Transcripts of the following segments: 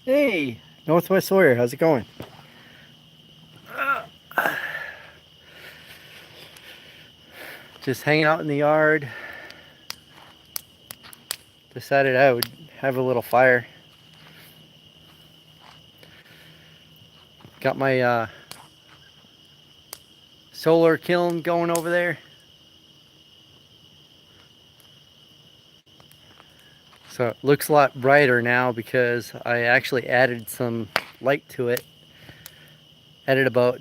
Hey, Northwest Sawyer, how's it going? Just hanging out in the yard. Decided I would have a little fire. Got my solar kiln going over there. So it looks a lot brighter now because I actually added some light to it. Added about,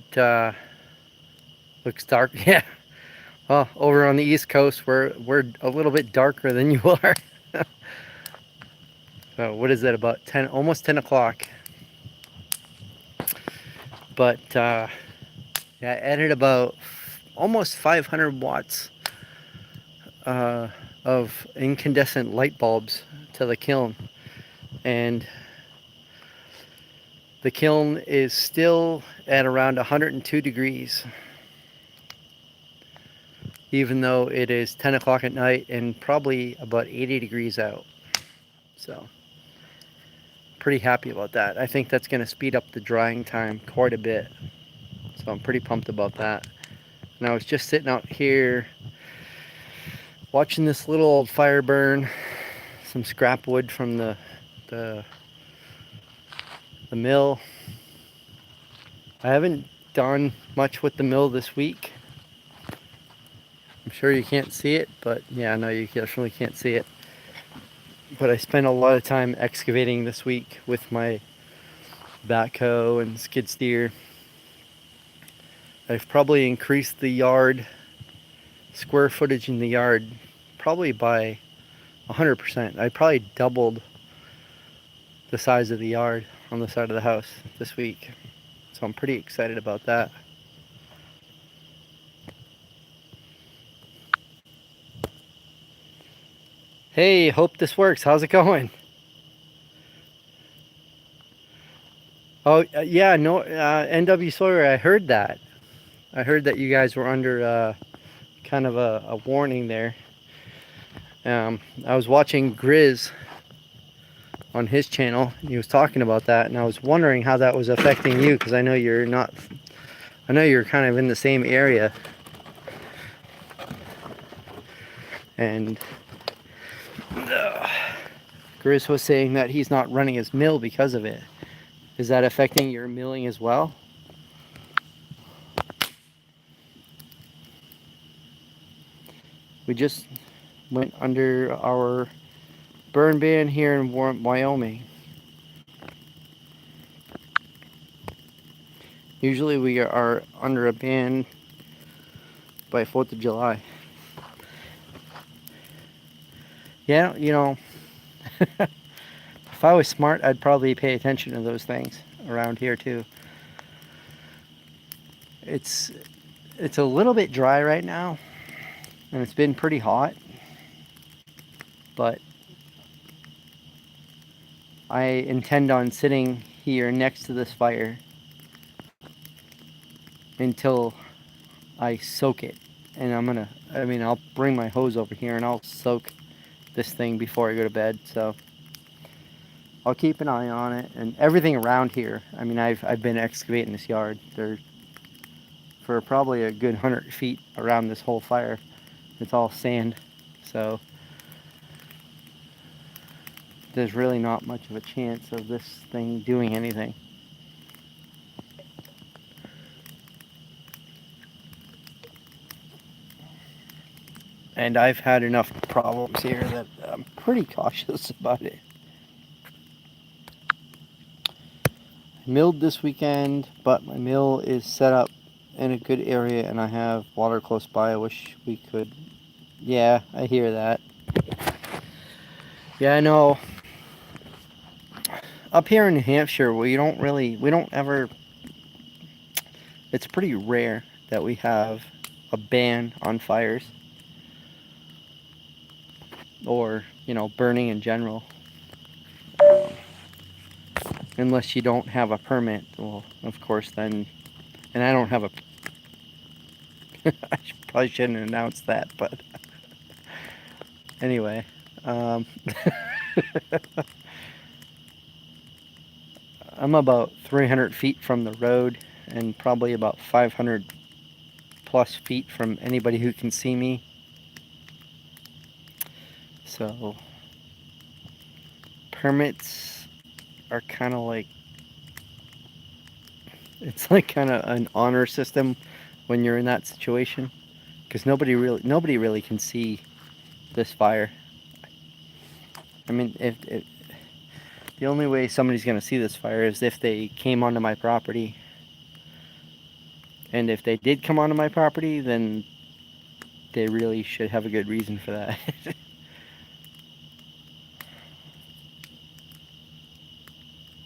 looks dark, yeah. Well, over on the East Coast, we're a little bit darker than you are. So what is it, about 10, almost 10 o'clock. But yeah, I added about almost 500 watts of incandescent light bulbs to the kiln. And the kiln is still at around 102 degrees, even though it is 10 o'clock at night and probably about 80 degrees out. So pretty happy about that. I think that's going to speed up the drying time quite a bit. So I'm pretty pumped about that. And I was just sitting out here watching this little old fire burn, some scrap wood from the, the mill. I haven't done much with the mill this week. I'm sure you can't see it, but yeah, no, you definitely can't see it. But I spent a lot of time excavating this week with my backhoe and skid steer. I've probably increased the yard, square footage in the yard, probably by 100%. I probably doubled the size of the yard on the side of the house this week. So I'm pretty excited about that. Hey, hope this works. How's it going? Oh, yeah, no, NW Sawyer, I heard that. I heard that you guys were under kind of a warning there. I was watching Grizz on his channel, and he was talking about that, and I was wondering how that was affecting you, because I know you're not, I know you're kind of in the same area. And Grizz was saying that he's not running his mill because of it. Is that affecting your milling as well? We just went under our burn ban here in Wyoming. Usually we are under a ban by 4th of July. Yeah, you know, if I was smart, I'd probably pay attention to those things around here too. It's a little bit dry right now, and it's been pretty hot, but I intend on sitting here next to this fire until I soak it. And I'll bring my hose over here and I'll soak this thing before I go to bed. So I'll keep an eye on it, and everything around here. I mean, I've been excavating this yard there for probably a good 100 feet around this whole fire. It's all sand, so there's really not much of a chance of this thing doing anything. And I've had enough problems here that I'm pretty cautious about it. I milled this weekend, but my mill is set up in a good area and I have water close by. I wish we could. Yeah, I hear that. Yeah, I know. Up here in New Hampshire, we don't ever, it's pretty rare that we have a ban on fires or, you know, burning in general. Unless you don't have a permit. Well, of course, then, and I don't have a, I probably shouldn't announce that, but anyway. I'm about 300 feet from the road and probably about 500 plus feet from anybody who can see me. So permits are kind of like, it's like kind of an honor system when you're in that situation, because nobody really can see this fire. I mean, if the only way somebody's going to see this fire is if they came onto my property. And if they did come onto my property, then they really should have a good reason for that.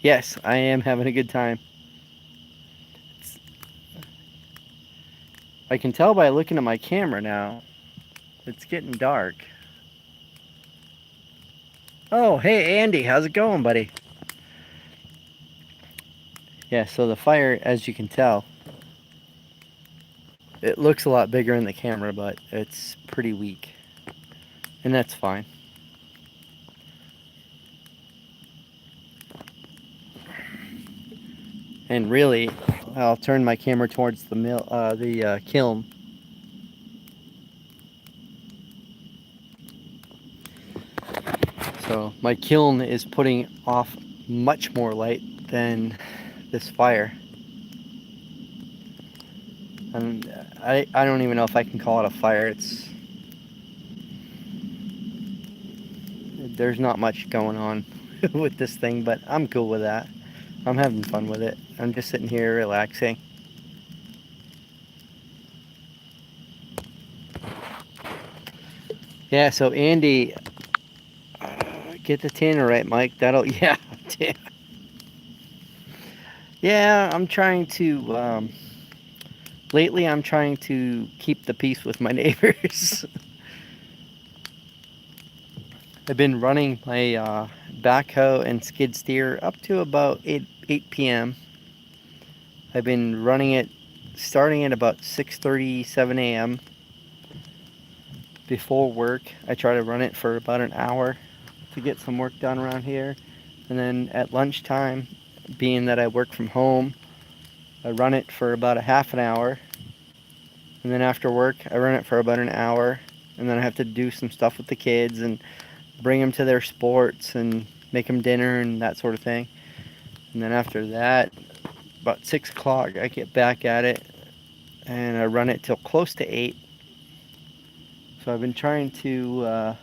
Yes, I am having a good time. I can tell by looking at my camera now. It's getting dark. Oh, hey Andy, how's it going, buddy? Yeah, so the fire, as you can tell, it looks a lot bigger in the camera, but it's pretty weak. And that's fine. And really, I'll turn my camera towards the kiln. So my kiln is putting off much more light than this fire. And I don't even know if I can call it a fire. There's not much going on with this thing, but I'm cool with that. I'm having fun with it. I'm just sitting here relaxing. Yeah, so Andy, get the tanner right, Mike. Yeah. Yeah, I'm trying to, lately I'm trying to keep the peace with my neighbors. I've been running my backhoe and skid steer up to about 8 p.m. I've been running it starting at about 6:30, 7 a.m. before work. I try to run it for about an hour to get some work done around here. And then at lunchtime, being that I work from home, I run it for about a half an hour. And then after work, I run it for about an hour. And then I have to do some stuff with the kids and bring them to their sports and make them dinner and that sort of thing. And then after that, about 6 o'clock, I get back at it and I run it till close to 8. So I've been trying to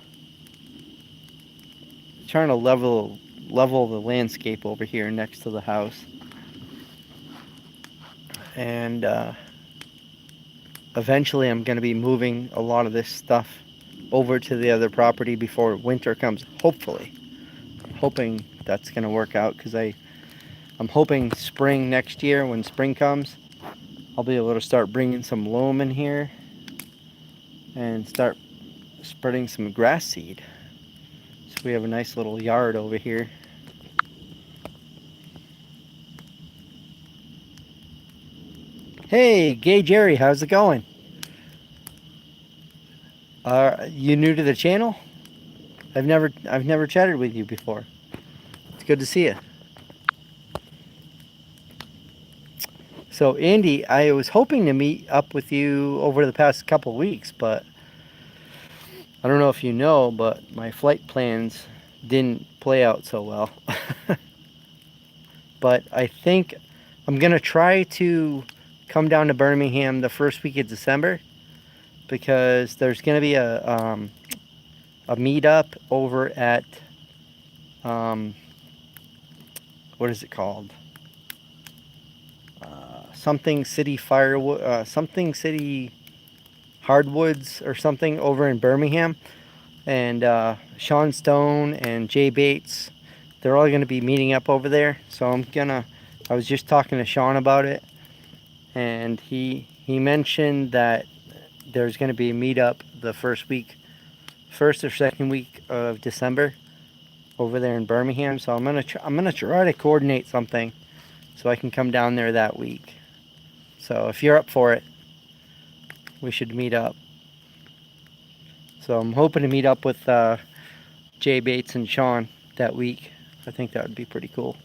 level the landscape over here next to the house. And eventually I'm going to be moving a lot of this stuff over to the other property before winter comes, hopefully. I'm hoping that's going to work out, because I'm hoping spring next year, when spring comes, I'll be able to start bringing some loam in here and start spreading some grass seed. So we have a nice little yard over here. Hey, Gay Jerry, how's it going? You new to the channel? I've never chatted with you before. It's good to see you. So Andy, I was hoping to meet up with you over the past couple of weeks, but I don't know if you know, but my flight plans didn't play out so well. But I think I'm gonna try to come down to Birmingham the first week of December, because there's gonna be a meetup over at what is it called? Something City Firewood, something City Hardwoods or something over in Birmingham. And Sean Stone and Jay Bates, they're all going to be meeting up over there. So I was just talking to Sean about it, and he mentioned that there's going to be a meetup the first or second week of December over there in Birmingham. So I'm gonna try to coordinate something so I can come down there that week. So if you're up for it, we should meet up. So I'm hoping to meet up with Jay Bates and Sean that week. I think that would be pretty cool.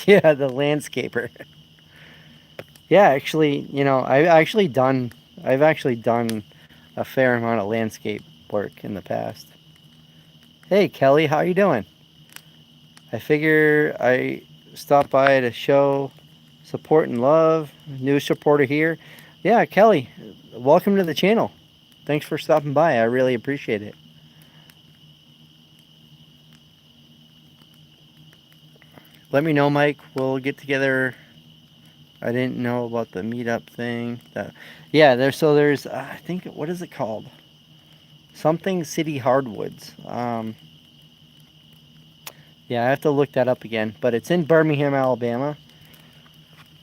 Yeah, the landscaper. Yeah, actually, I've actually done a fair amount of landscape work in the past. Hey, Kelly, how you doing? I figure I stopped by to show support and love. New supporter here. Yeah, Kelly, welcome to the channel. Thanks for stopping by. I really appreciate it. Let me know, Mike. We'll get together. I didn't know about the meetup thing. Yeah, there's I think, what is it called? Something City Hardwoods. Yeah, I have to look that up again. But it's in Birmingham, Alabama.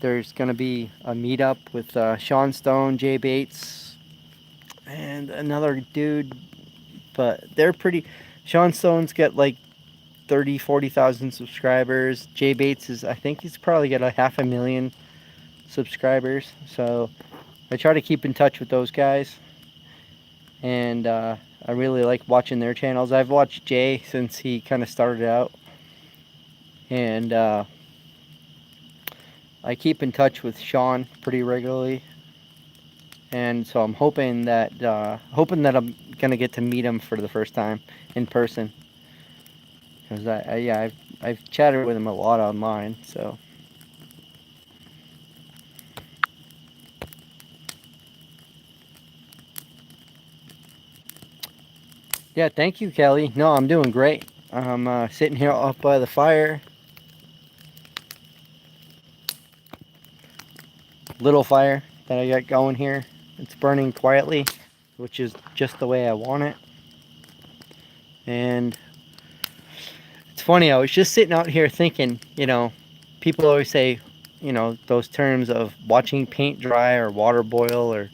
There's gonna be a meetup with Sean Stone, Jay Bates, and another dude. But they're pretty. Sean Stone's got like 40,000 subscribers. Jay Bates is, I think he's probably got a 500,000 subscribers. So I try to keep in touch with those guys, and I really like watching their channels. I've watched Jay since he kind of started out, and I keep in touch with Sean pretty regularly, and so I'm hoping that I'm gonna get to meet him for the first time in person, because I've chatted with him a lot online. So yeah, thank you, Kelly. No, I'm doing great. I'm sitting here up by the fire, little fire that I got going here. It's burning quietly, which is just the way I want it. And it's funny, I was just sitting out here thinking, people always say, those terms of watching paint dry or water boil, or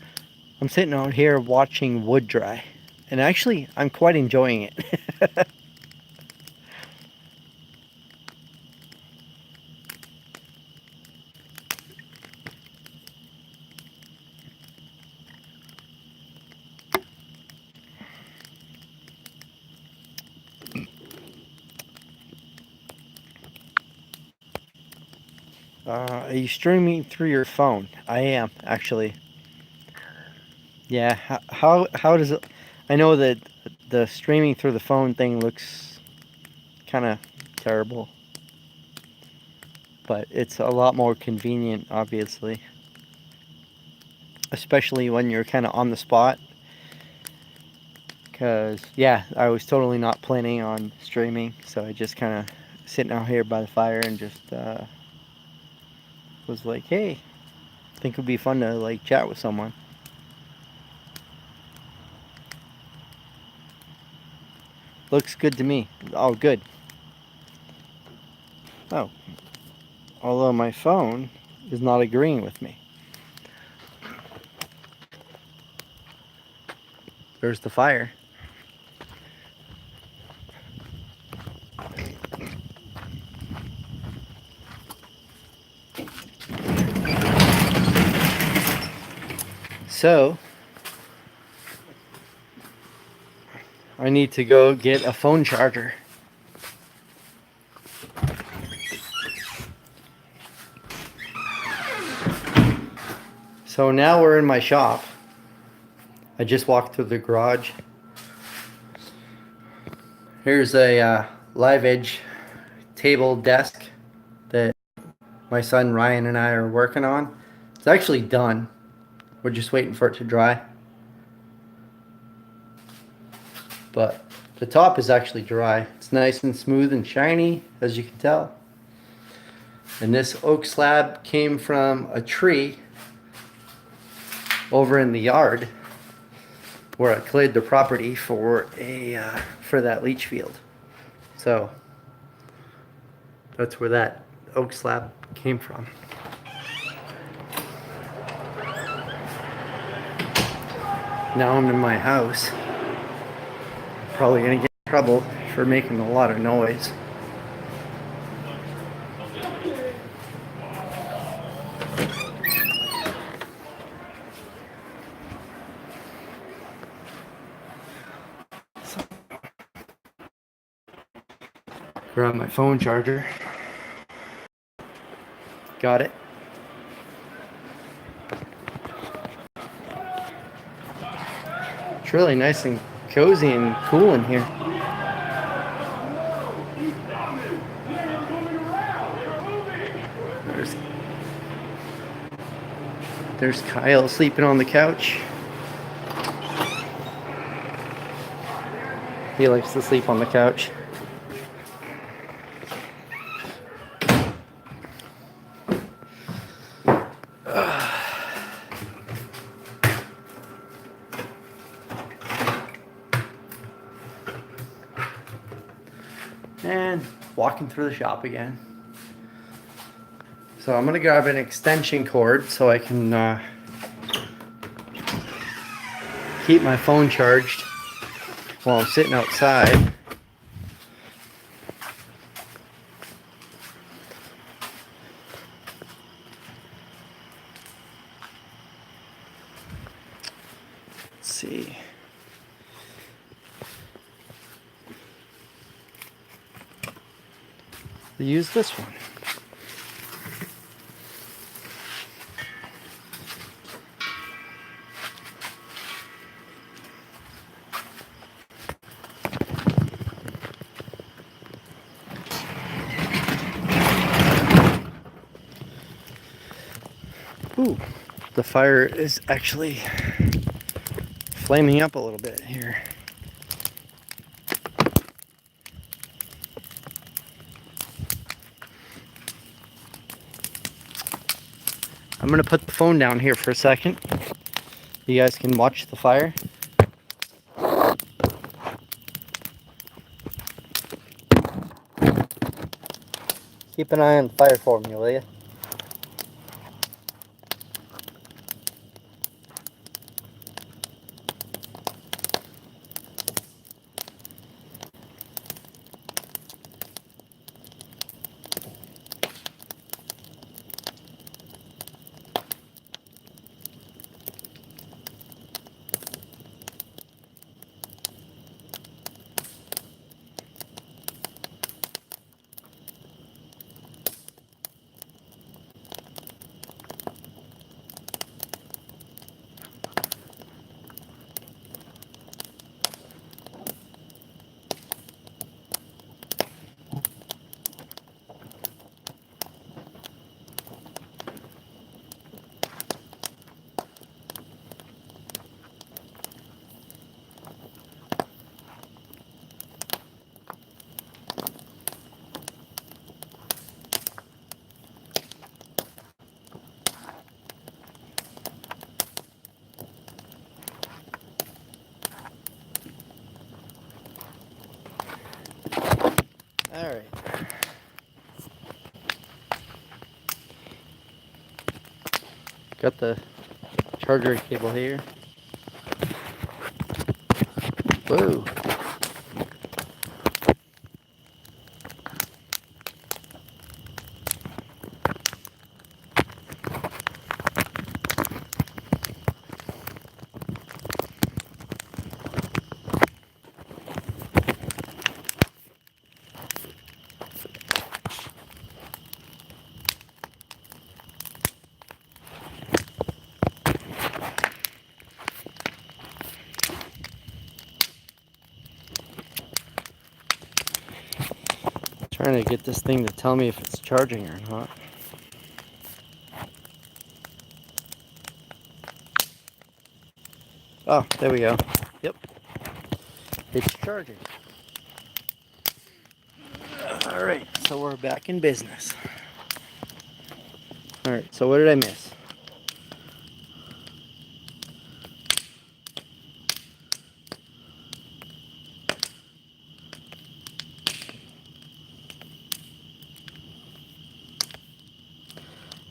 I'm sitting out here watching wood dry. And actually, I'm quite enjoying it. Are you streaming through your phone? I am, actually. Yeah, how does it... I know that the streaming through the phone thing looks kind of terrible, but it's a lot more convenient, obviously. Especially when you're kind of on the spot. Because, yeah, I was totally not planning on streaming, so I just kind of sitting out here by the fire and just was like, hey, I think it would be fun to like chat with someone. Looks good to me. Oh, good. Oh, although my phone is not agreeing with me. There's the fire. So, I need to go get a phone charger. So now we're in my shop. I just walked through the garage. Here's a live edge table desk that my son Ryan and I are working on. It's actually done. We're just waiting for it to dry. But the top is actually dry. It's nice and smooth and shiny, as you can tell. And this oak slab came from a tree over in the yard where I cleared the property for that leach field. So that's where that oak slab came from. Now I'm in my house. Probably gonna get in trouble for making a lot of noise. Grab my phone charger. Got it. It's really nice and cozy and cool in here. There's Kyle sleeping on the couch. He likes to sleep on the couch. And walking through the shop again. So I'm gonna grab an extension cord so I can keep my phone charged while I'm sitting outside. Let's see. I'll use this one. Ooh, the fire is actually flaming up a little bit here. I'm gonna put the phone down here for a second. You guys can watch the fire. Keep an eye on the fire for me, will you? All right. Got the charger cable here. Whoa. Trying to get this thing to tell me if it's charging or not. Oh, there we go. Yep. It's charging. Alright, so we're back in business. Alright, so what did I miss?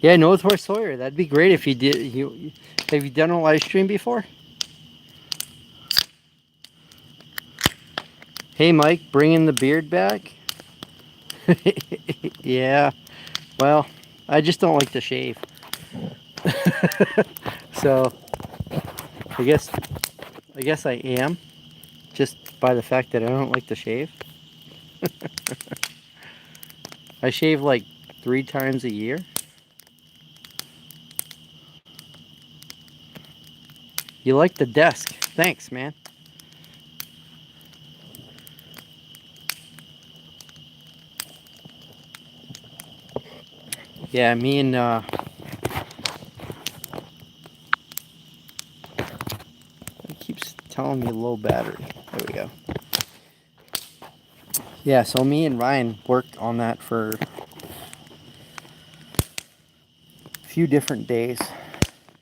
Yeah, Northwest Sawyer. That'd be great if you did. Have you done a live stream before? Hey, Mike, bringing the beard back? Yeah. Well, I just don't like to shave. So, I guess I am, just by the fact that I don't like to shave. I shave like 3 times a year. You like the desk. Thanks, man. Yeah, me and it keeps telling me low battery. There we go. Yeah, so me and Ryan worked on that for a few different days.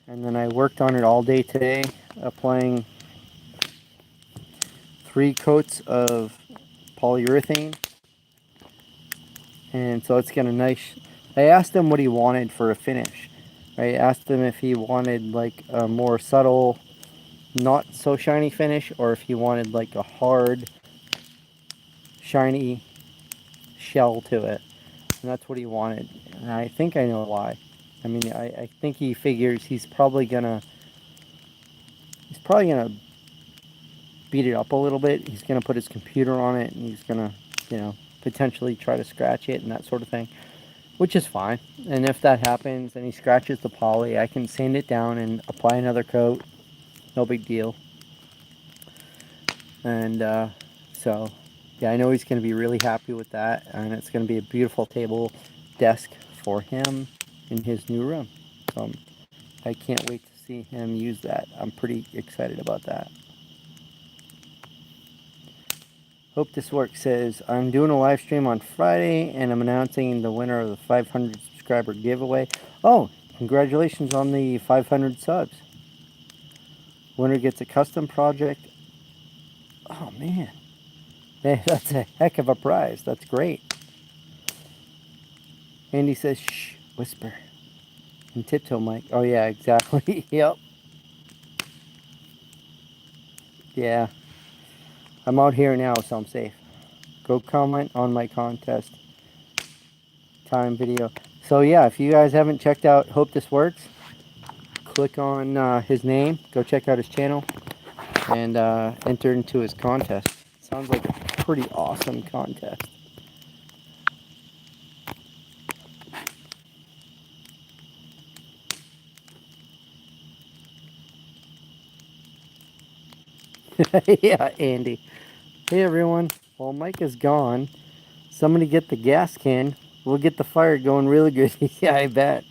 And then I worked on it all day today, applying 3 coats of polyurethane. And so it's got a nice... I asked him what he wanted for a finish. I asked him if he wanted like a more subtle, not so shiny finish, or if he wanted like a hard, shiny shell to it. And that's what he wanted. And I think I know why. I mean, I think he figures he's probably gonna beat it up a little bit. He's gonna put his computer on it, and he's gonna, you know, potentially try to scratch it and that sort of thing, which is fine. And if that happens and he scratches the poly, I can sand it down and apply another coat. No big deal. And so, yeah, I know he's going to be really happy with that, and it's going to be a beautiful table desk for him in his new room. So I can't wait to see him use that. I'm pretty excited about that. Hope this works. Says, I'm doing a live stream on Friday, and I'm announcing the winner of the 500 subscriber giveaway. Oh, congratulations on the 500 subs. Winner gets a custom project. Oh, man. Hey, that's a heck of a prize. That's great. Andy says, shh, whisper. And tiptoe mic. Oh, yeah, exactly. Yep. Yeah. I'm out here now, so I'm safe. Go comment on my contest time video. So, yeah, if you guys haven't checked out Hope This Works, click on his name. Go check out his channel and enter into his contest. Sounds like a pretty awesome contest. Yeah, Andy. Hey, everyone. While Mike is gone, somebody get the gas can. We'll get the fire going really good. Yeah, I bet.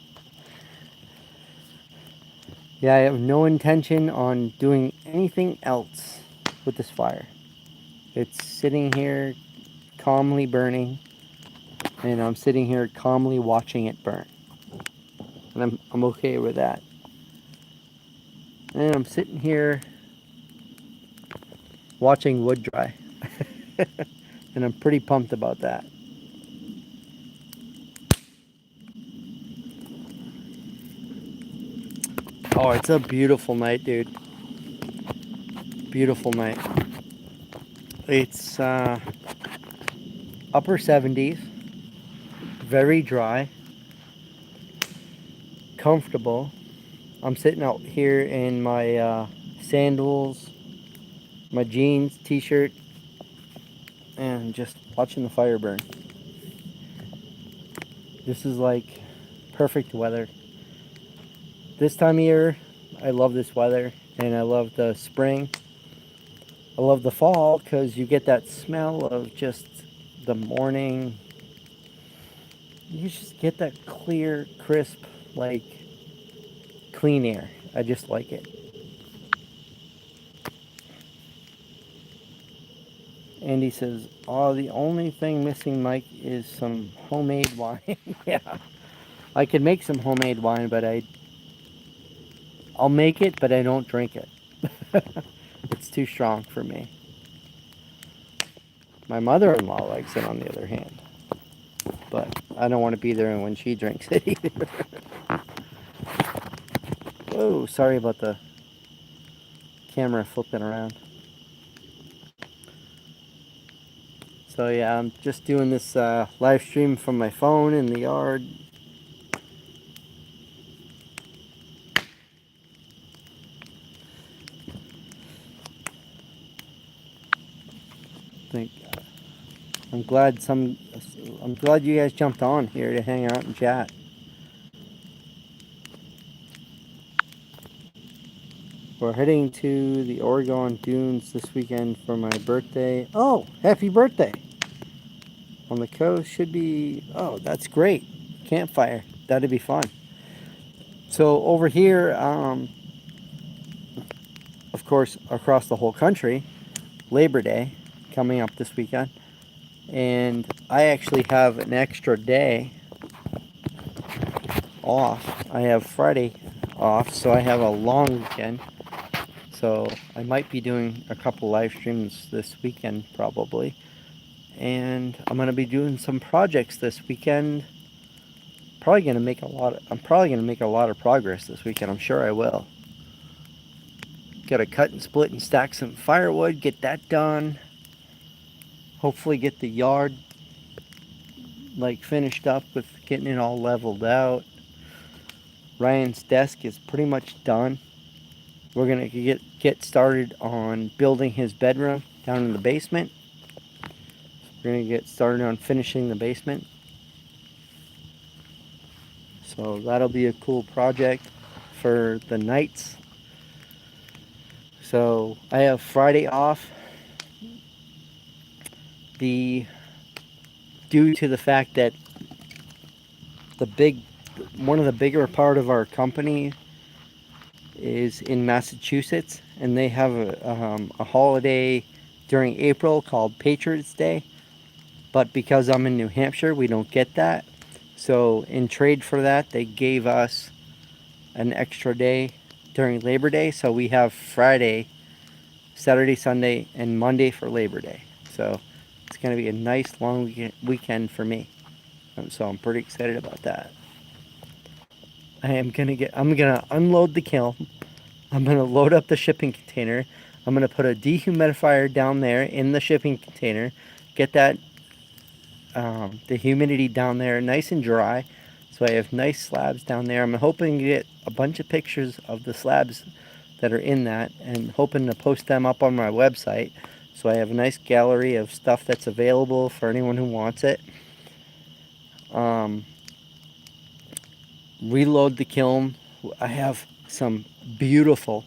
Yeah, I have no intention on doing anything else with this fire. It's sitting here calmly burning, and I'm sitting here calmly watching it burn. And I'm okay with that. And I'm sitting here watching wood dry. And I'm pretty pumped about that. Oh, it's a beautiful night, dude. Beautiful night. It's upper 70s, very dry, comfortable. I'm sitting out here in my sandals, my jeans, t-shirt, and just watching the fire burn. This is like perfect weather. This time of year, I love this weather, and I love the spring. I love the fall because you get that smell of just the morning. You just get that clear, crisp, like clean air. I just like it. Andy says, oh, the only thing missing, Mike, is some homemade wine. Yeah, I could make some homemade wine, but I'll make it, but I don't drink it. It's too strong for me. My mother-in-law likes it, on the other hand, but I don't want to be there when she drinks it either. Whoa, sorry about the camera flipping around. So yeah, I'm just doing this live stream from my phone in the yard. I'm glad you guys jumped on here to hang out and chat. We're heading to the Oregon Dunes this weekend for my birthday. Oh, happy birthday! On the coast should be, oh, that's great. Campfire, that'd be fun. So over here, of course, across the whole country, Labor Day coming up this weekend. And I actually have an extra day off. I have Friday off, so I have a long weekend. So I might be doing a couple live streams this weekend probably. And I'm going to be doing some projects this weekend. I'm probably going to make a lot of progress this weekend. I'm sure I will. Got to cut and split and stack some firewood, get that done. Hopefully get the yard like finished up with getting it all leveled out. Ryan's desk is pretty much done. We're gonna get started on building his bedroom down in the basement. We're gonna get started on finishing the basement. So that'll be a cool project for the nights. So I have Friday off. Due to the fact that one of the bigger part of our company is in Massachusetts, and they have a holiday during April called Patriots Day. But because I'm in New Hampshire, we don't get that. So in trade for that, they gave us an extra day during Labor Day. So we have Friday, Saturday, Sunday, and Monday for Labor Day. So it's going to be a nice long weekend for me. So I'm pretty excited about that. I'm gonna unload the kiln. I'm gonna load up the shipping container. I'm gonna put a dehumidifier down there in the shipping container. Get that the humidity down there nice and dry, so I have nice slabs down there. I'm hoping to get a bunch of pictures of the slabs that are in that, and hoping to post them up on my website, so I have a nice gallery of stuff that's available for anyone who wants it. Reload the kiln. I have some beautiful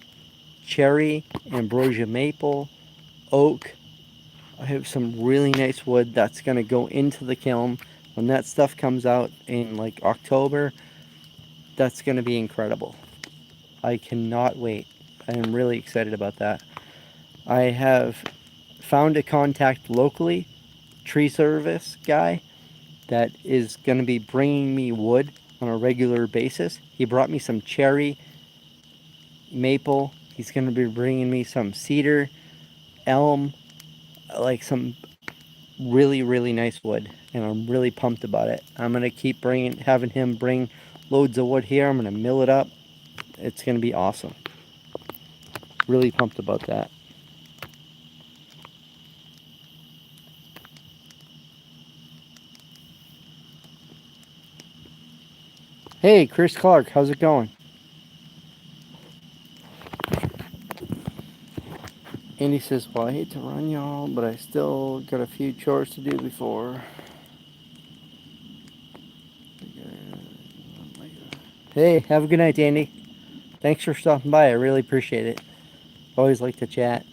cherry, ambrosia maple, oak. I have some really nice wood that's going to go into the kiln. When that stuff comes out in like October, that's going to be incredible. I cannot wait. I am really excited about that. I have found a contact locally, tree service guy, that is going to be bringing me wood on a regular basis. He brought me some cherry, maple. He's going to be bringing me some cedar, elm, like some really, really nice wood, and I'm really pumped about it. I'm going to keep having him bring loads of wood here. I'm going to mill it up. It's going to be awesome. Really pumped about that. Hey, Chris Clark, how's it going? Andy says, well, I hate to run y'all, but I still got a few chores to do before. Hey, have a good night, Andy. Thanks for stopping by. I really appreciate it. Always like to chat.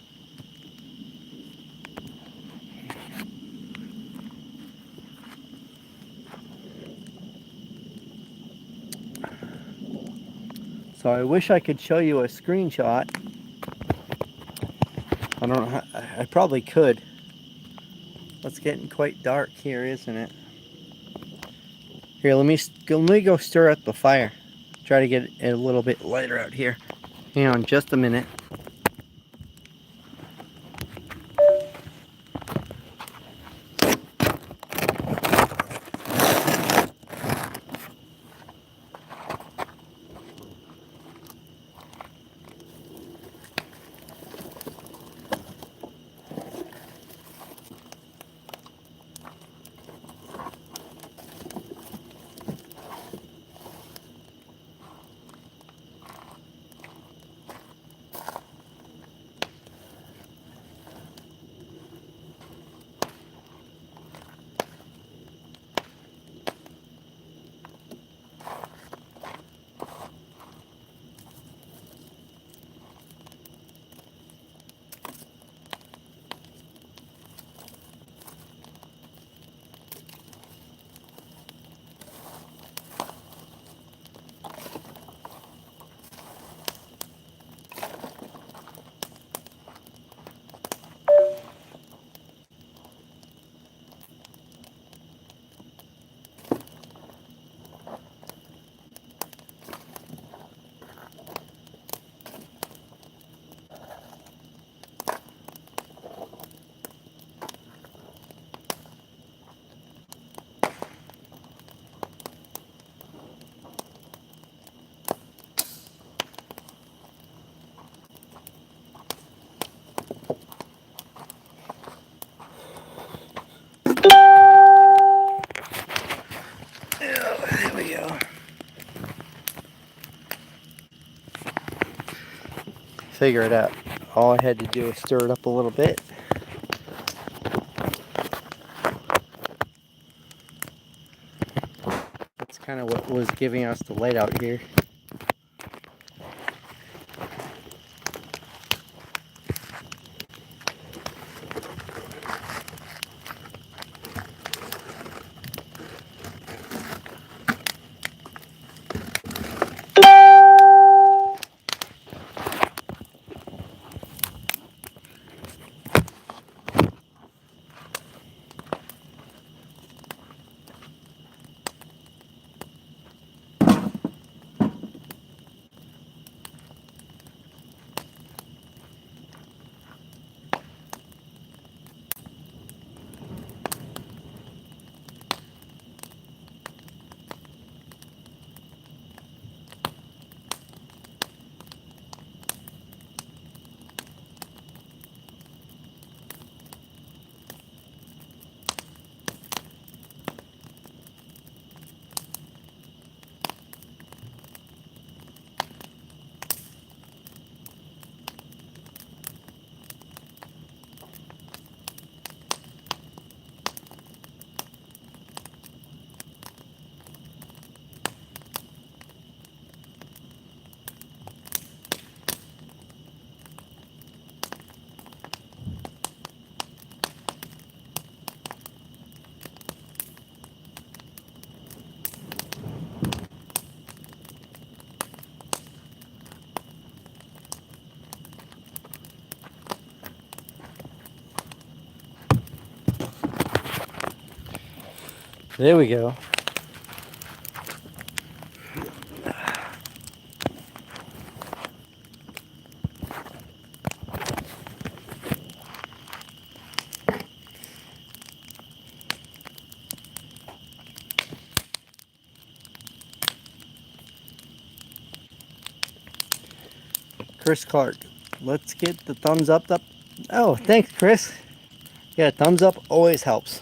So I wish I could show you a screenshot. I don't know how, I probably could. It's getting quite dark here, isn't it? Here, let me go stir up the fire. Try to get it a little bit lighter out here. Hang on just a minute. figure it out. All I had to do was stir it up a little bit. That's kind of what was giving us the light out here. There we go. Chris Clark, let's get the thumbs up. Oh, thanks, Chris. Yeah, thumbs up always helps.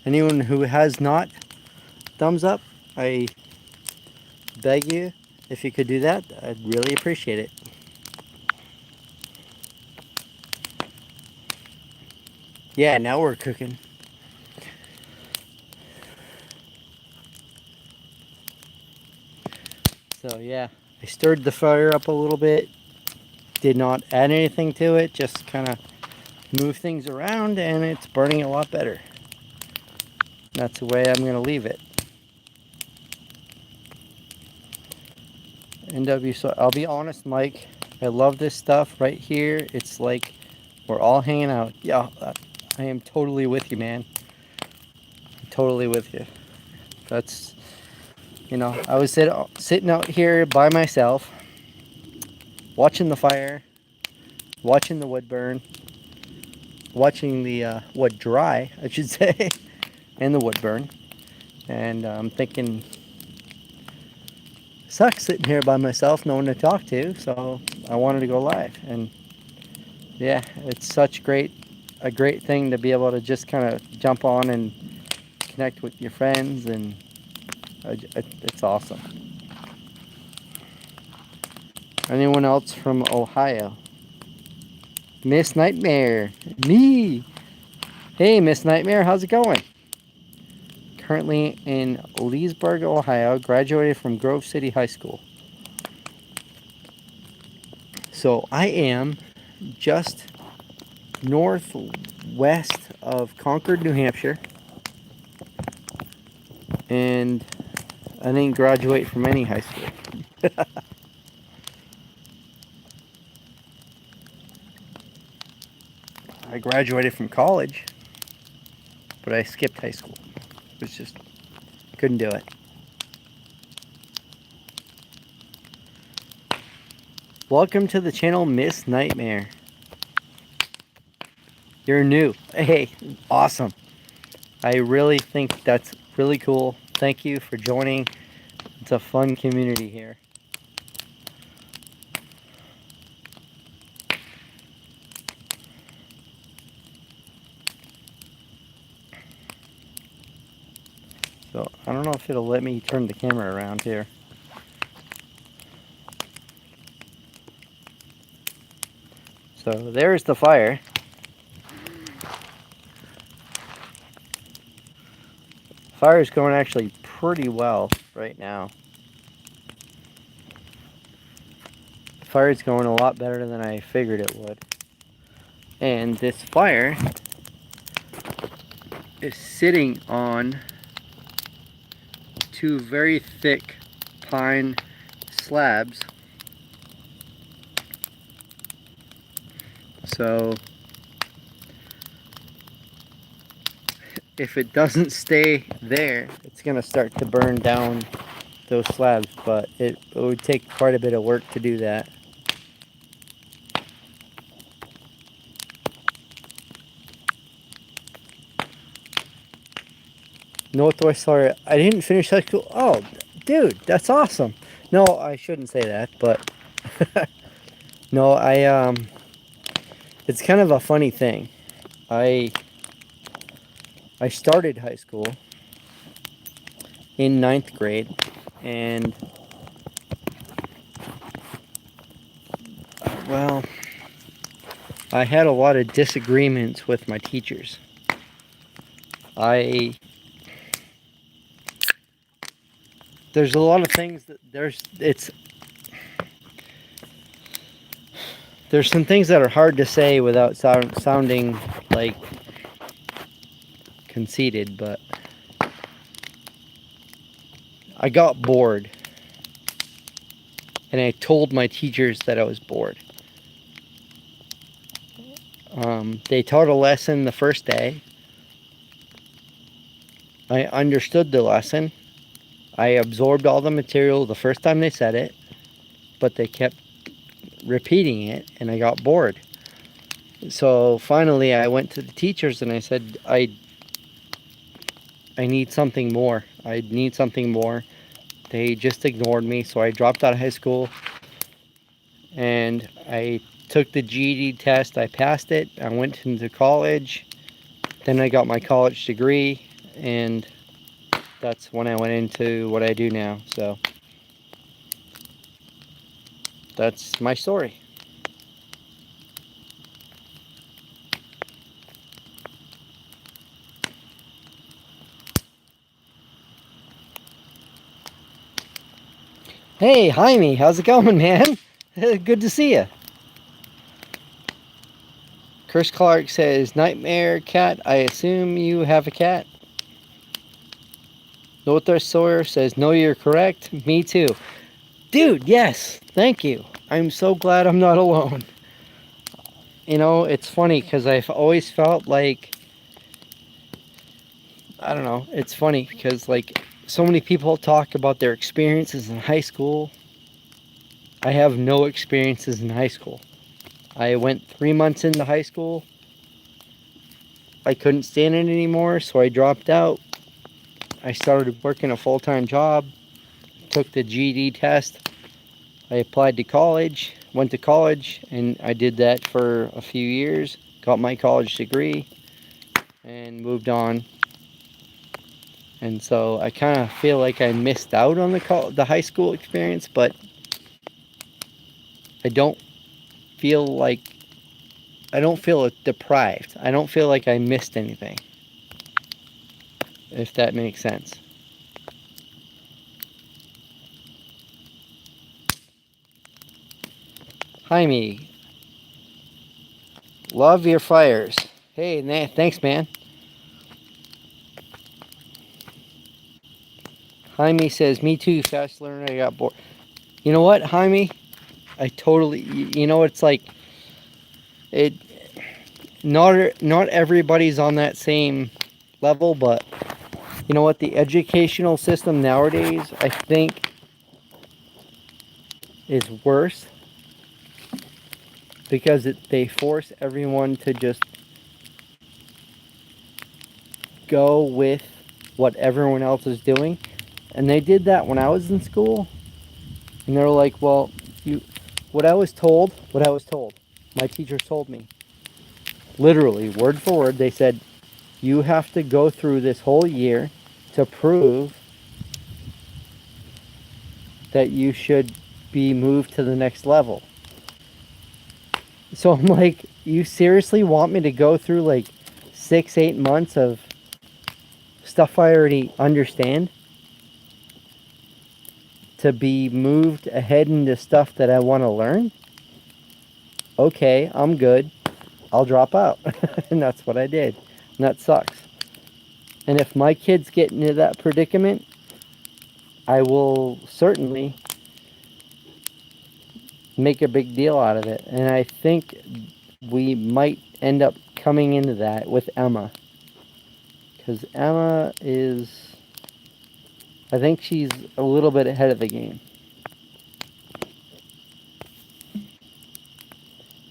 Anyone who has not thumbs up, I beg you, if you could do that, I'd really appreciate it. Yeah, now we're cooking. So yeah, I stirred the fire up a little bit. Did not add anything to it, just kind of move things around, and it's burning a lot better. That's the way I'm going to leave it. NW, so I'll be honest, Mike, I love this stuff right here. It's like we're all hanging out. Yeah, I am totally with you, man. I'm totally with you. That's, you know, I was sitting out here by myself, watching the fire, watching the wood burn, watching the wood dry, I should say, and the wood burn. And I'm thinking, sucks sitting here by myself, no one to talk to, so I wanted to go live. And yeah, it's such a great thing to be able to just kind of jump on and connect with your friends, and it's awesome. Anyone else from Ohio? Miss Nightmare, me. Hey, Miss Nightmare, how's it going? Currently in Leesburg, Ohio, graduated from Grove City High School. So I am just northwest of Concord, New Hampshire, and I didn't graduate from any high school. I graduated from college, but I skipped high school. It was just, couldn't do it. Welcome to the channel, Miss Nightmare. You're new. Hey, awesome. I really think that's really cool. Thank you for joining. It's a fun community here. So I don't know if it'll let me turn the camera around here. So there's the fire. Fire's going actually pretty well right now. Fire's going a lot better than I figured it would. And this fire is sitting on 2 very thick pine slabs. So if it doesn't stay there, it's gonna start to burn down those slabs, but it would take quite a bit of work to do that. Northwest Florida. I didn't finish high school. Oh, dude, that's awesome. No, I shouldn't say that, but no, it's kind of a funny thing. I started high school in 9th grade, and well, I had a lot of disagreements with my teachers. There's a lot of things that there's some things that are hard to say without sounding like conceited, but I got bored, and I told my teachers that I was bored. They taught a lesson the first day. I understood the lesson. I absorbed all the material the first time they said it, but they kept repeating it, and I got bored. So finally I went to the teachers and I said, I need something more. I need something more. They just ignored me, so I dropped out of high school and I took the GED test. I passed it. I went into college. Then I got my college degree, and that's when I went into what I do now. So that's my story. Hey, Jaime, how's it going, man? Good to see you. Chris Clark says, Nightmare Cat, I assume you have a cat. Northwest Sawyer says, no, you're correct. Me too. Dude, yes, thank you. I'm so glad I'm not alone. You know, it's funny because I've always felt like, I don't know, it's funny because like so many people talk about their experiences in high school. I have no experiences in high school. I went 3 months into high school. I couldn't stand it anymore, so I dropped out. I started working a full-time job, took the GED test. I applied to college, went to college, and I did that for a few years, got my college degree, and moved on. And so I kind of feel like I missed out on the high school experience, but I don't feel deprived. I don't feel like I missed anything, if that makes sense. Jaime, love your fires. Hey, thanks, man. Jaime says, me too, fast learner, I got bored. You know what, Jaime? I totally, you know, it's like, not everybody's on that same level, but you know what, the educational system nowadays, I think, is worse because they force everyone to just go with what everyone else is doing. And they did that when I was in school, and they were like, well, what I was told, my teachers told me, literally, word for word, they said, you have to go through this whole year to prove that you should be moved to the next level. So I'm like, you seriously want me to go through like 6, 8 months of stuff I already understand to be moved ahead into stuff that I want to learn? Okay, I'm good. I'll drop out. And that's what I did. And that sucks. And if my kids get into that predicament, I will certainly make a big deal out of it. And I think we might end up coming into that with Emma. Because Emma is, I think she's a little bit ahead of the game.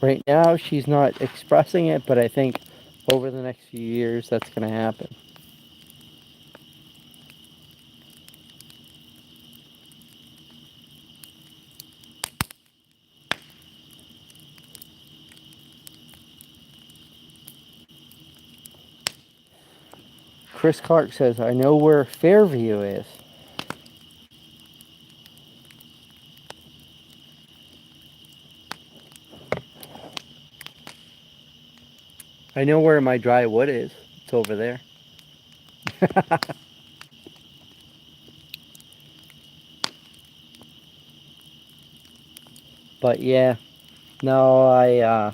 Right now, she's not expressing it, but I think over the next few years, that's going to happen. Chris Clark says, I know where Fairview is. I know where my dry wood is. It's over there. But yeah, no,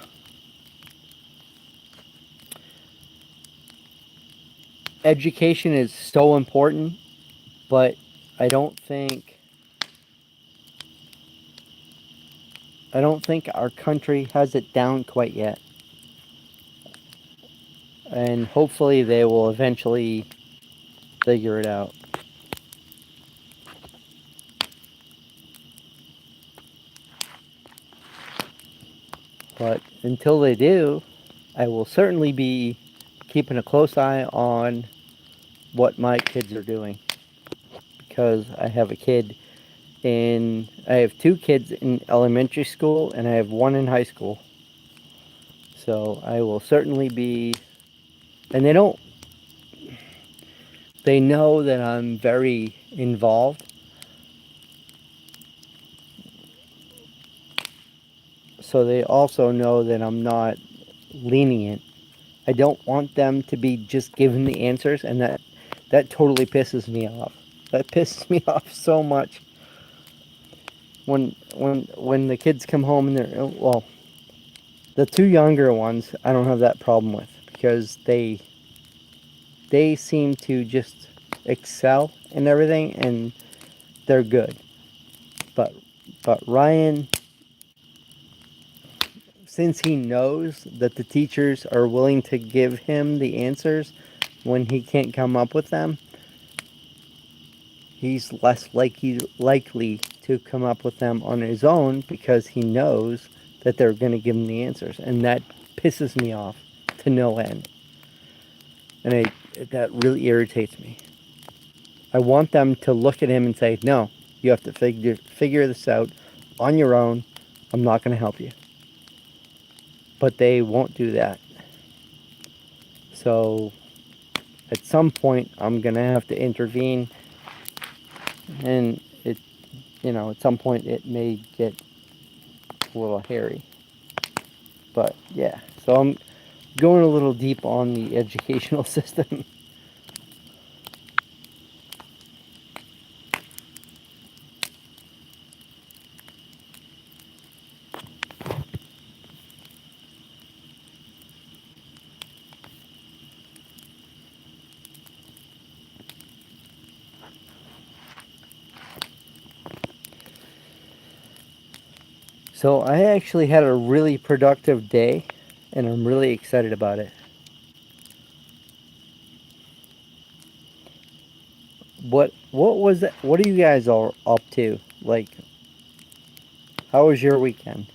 education is so important, but I don't think our country has it down quite yet. And hopefully they will eventually figure it out. But until they do, I will certainly be keeping a close eye on what my kids are doing. Because I have I have 2 kids in elementary school and I have 1 in high school. So I will certainly be, and they know that I'm very involved. So they also know that I'm not lenient. I don't want them to be just given the answers, and that totally pisses me off. That pisses me off so much. When the kids come home and they're, well, the 2 younger ones, I don't have that problem with because they seem to just excel in everything and they're good. But Ryan, since he knows that the teachers are willing to give him the answers when he can't come up with them, he's less likely to come up with them on his own because he knows that they're going to give him the answers. And that pisses me off to no end. And that really irritates me. I want them to look at him and say, no, you have to figure this out on your own. I'm not going to help you. But they won't do that. So at some point, I'm going to have to intervene. And at some point, it may get a little hairy. But yeah, so I'm going a little deep on the educational system. So I actually had a really productive day, and I'm really excited about it. What was that? What are you guys all up to? Like, how was your weekend?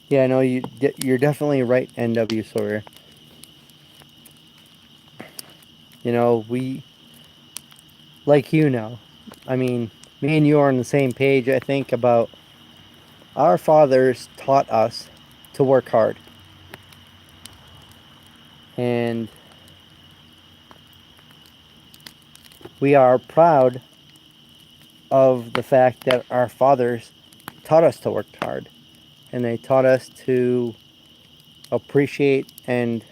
Yeah, I know you're definitely right, NW Sawyer. We like I mean, me and you are on the same page. I think about our fathers taught us to work hard, and We are proud of the fact that our fathers taught us to work hard, and they taught us to appreciate and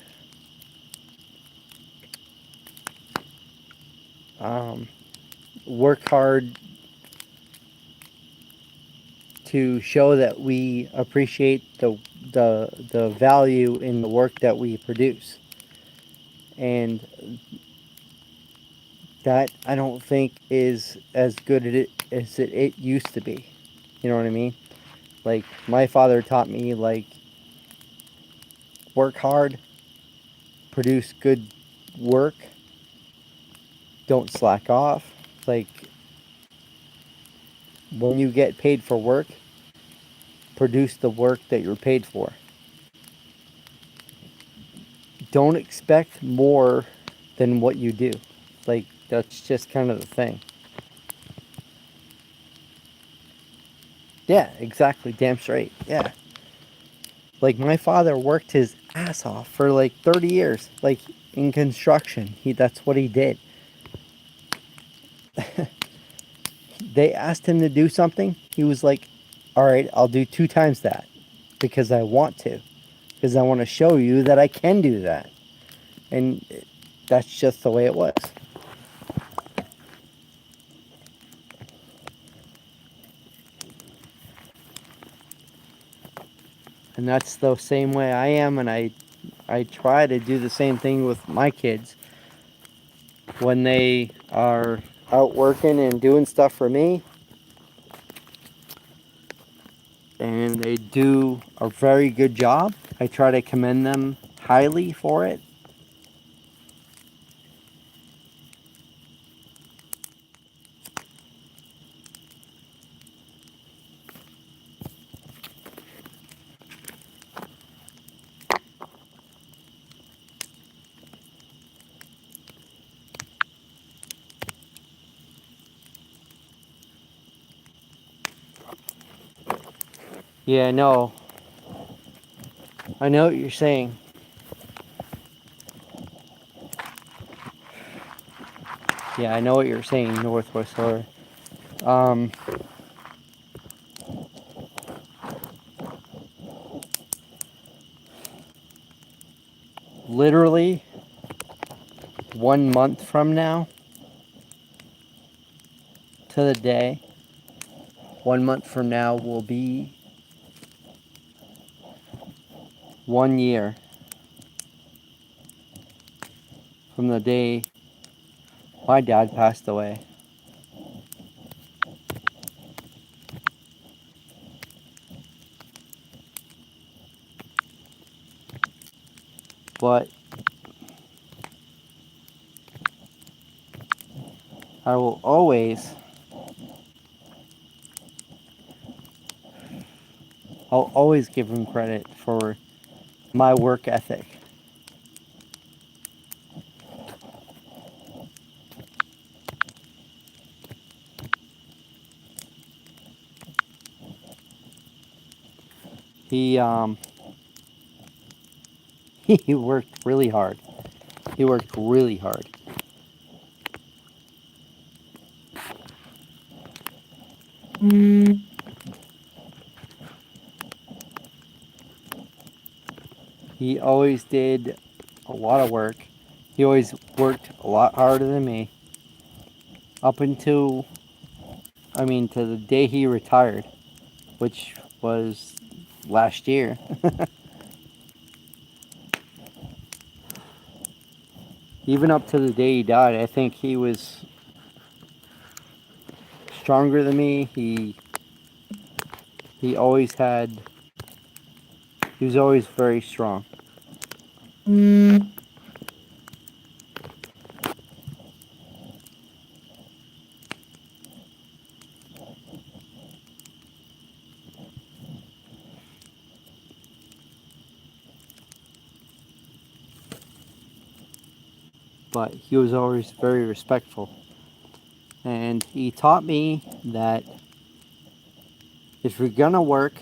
work hard to show that we appreciate the value in the work that we produce. And that, I don't think, is as good as it used to be. You know what I mean? Like, my father taught me, like, work hard, produce good work, don't slack off. Like, when you get paid for work, produce the work that you're paid for. Don't expect more than what you do. Like, that's just kind of the thing. Yeah, exactly. Damn straight. Yeah. Like, my father worked his ass off for like 30 years, like, in construction. That's what he did. They asked him to do something. He was like, all right, I'll do 2 times that because I want to. Because I want to show you that I can do that. And that's just the way it was. And that's the same way I am, and I try to do the same thing with my kids. When they are out working and doing stuff for me, and they do a very good job, I try to commend them highly for it. Yeah, no, I know what you're saying. Yeah, I know what you're saying, Northwest Solar. Um, Literally 1 month from now to the day, 1 month from now will be 1 year from the day my dad passed away. But I will I'll always give him credit for my work ethic. He he worked really hard. He worked really hard. He always did a lot of work. He always worked a lot harder than me. Up until, to the day he retired, which was last year. Even up to the day he died, I think he was stronger than me. He always had, he was always very strong. But he was always very respectful. And he taught me that if you're gonna work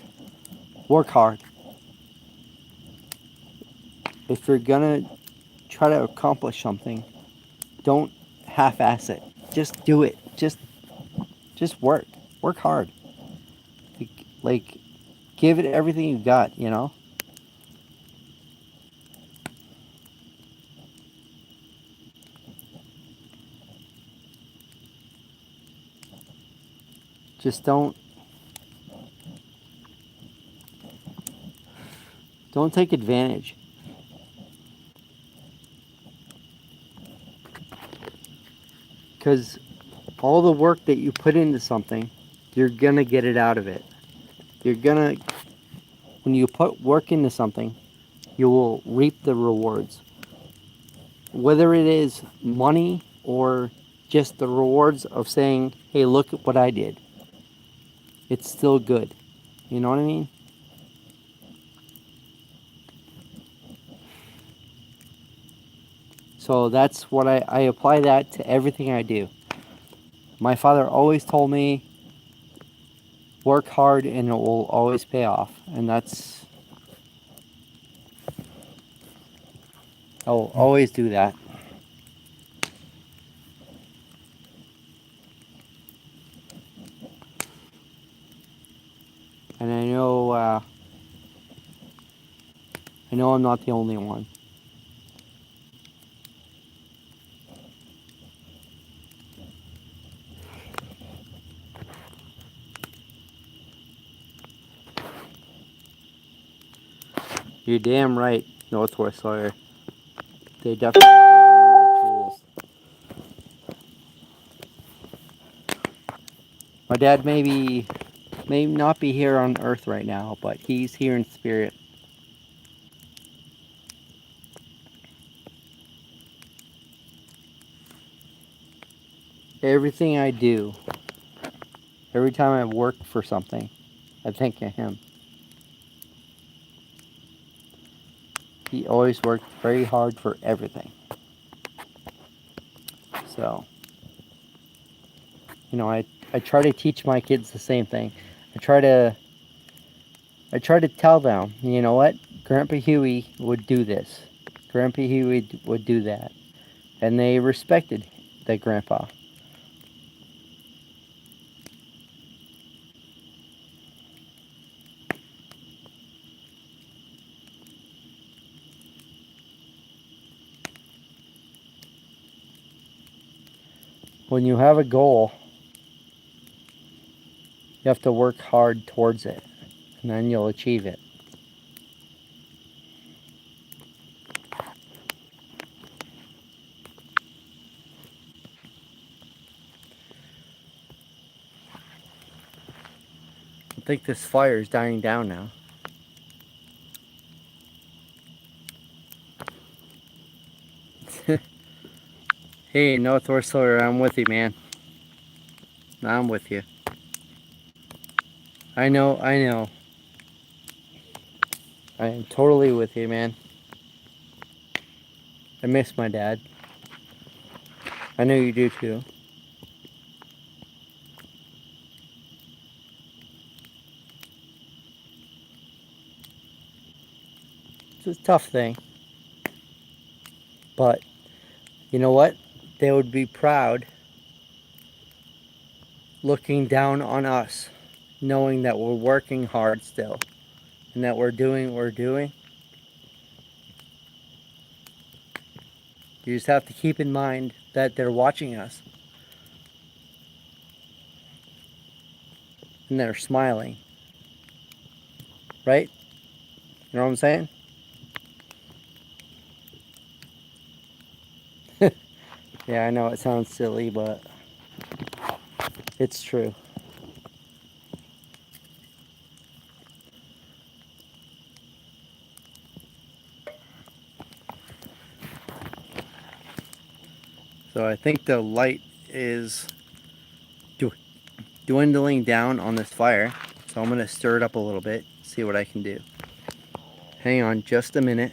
hard. If you're gonna try to accomplish something, don't half-ass it. just do it. Just work. Work hard. Like give it everything you got, you know? Just don't take advantage. Cuz all the work that you put into something, you're going to get it out of it. You're going to when you put work into something, you will reap the rewards. Whether it is money or just the rewards of saying, hey, look at what I did. It's still good. You know what I mean? So that's what I apply that to everything I do. My father always told me, work hard and it will always pay off. And I'll always do that. And I know I'm not the only one. You're damn right, Northwest Lawyer. They definitely give you the tools. My dad may not be here on Earth right now, but he's here in spirit. Everything I do, every time I work for something, I think of him. He always worked very hard for everything. So, I try to teach my kids the same thing. I try to tell them, you know what? Grandpa Huey would do this. Grandpa Huey would do that. And they respected their grandpa. When you have a goal, you have to work hard towards it, and then you'll achieve it. I think this fire is dying down now. Hey, Northwest Solar, I'm with you, man. I'm with you. I know. I am totally with you, man. I miss my dad. I know you do too. It's a tough thing. But, you know what? They would be proud looking down on us, knowing that we're working hard still, and that we're doing what we're doing. You just have to keep in mind that they're watching us. And they're smiling. Right? You know what I'm saying? Yeah, I know it sounds silly, but it's true. So I think the light is dwindling down on this fire. So I'm going to stir it up a little bit, see what I can do. Hang on just a minute.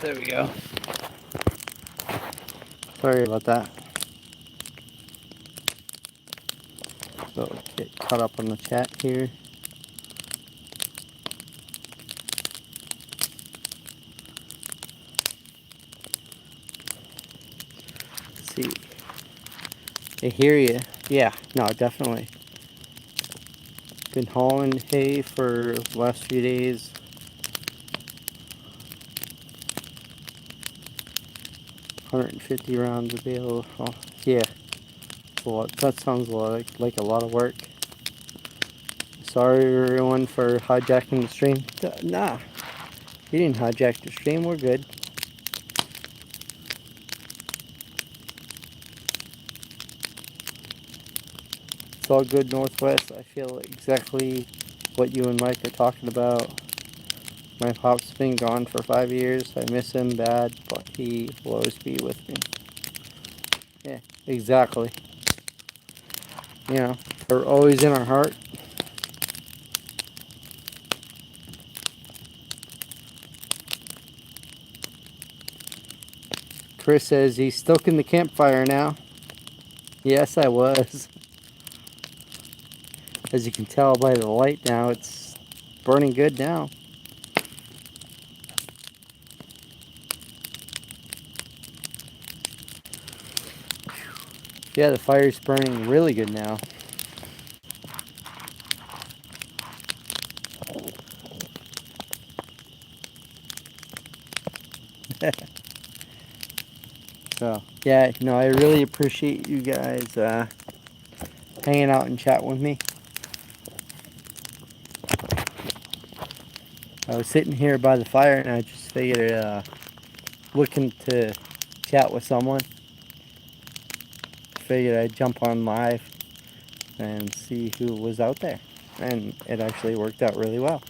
There we go. Sorry about that. So get caught up on the chat here. Let's see. I hear you. Yeah, no, definitely. Been hauling hay for the last few days. $150 rounds of bale. Oh, yeah. Well, that sounds like a lot of work. Sorry everyone for hijacking the stream. Nah, you didn't hijack the stream. We're good. It's all good, Northwest. I feel exactly what you and Mike are talking about. My pop's been gone for 5 years. I miss him bad, but he will always be with me. Yeah, exactly. You know, they're always in our heart. Chris says he's stoking the campfire now. Yes, I was. As you can tell by the light now, it's burning good now. Yeah, the fire's burning really good now. So, yeah, no, I really appreciate you guys hanging out and chatting with me. I was sitting here by the fire and I just figured looking to chat with someone. Figured I'd jump on live and see who was out there. And it actually worked out really well.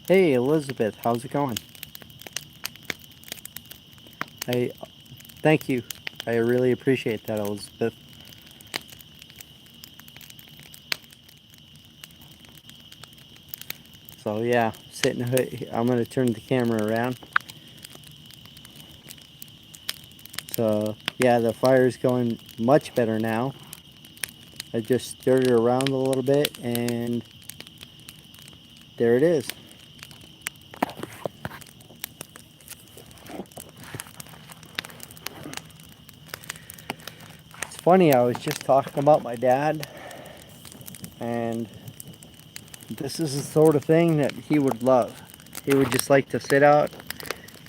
Hey Elizabeth, how's it going? Thank you. I really appreciate that, Elizabeth. So yeah, I'm gonna turn the camera around. So yeah, the fire's going much better now. I just stirred it around a little bit and there it is. It's funny, I was just talking about my dad, and this is the sort of thing that he would love. He would just like to sit out